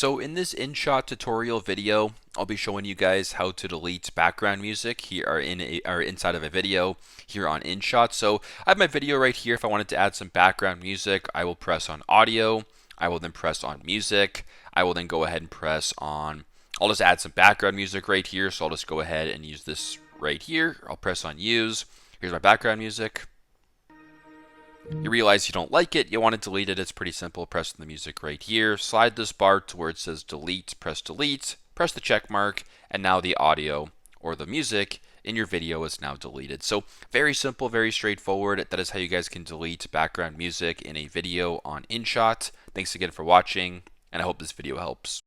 So in this InShot tutorial video, I'll be showing you guys how to delete background music here or inside of a video here on InShot. So I have my video right here. If I wanted to add some background music, I will press on audio. I will then press on music. I will then go ahead and press on, I'll just add some background music right here. So I'll just go ahead and use this right here. I'll press on use. Here's my background music. You realize you don't like it, you want to delete it, it's pretty simple. Press the music right here, slide this bar to where it says delete, press the check mark, and now the audio or the music in your video is now deleted. So very simple, very straightforward. That is how you guys can delete background music in a video on InShot. Thanks again for watching, and I hope this video helps.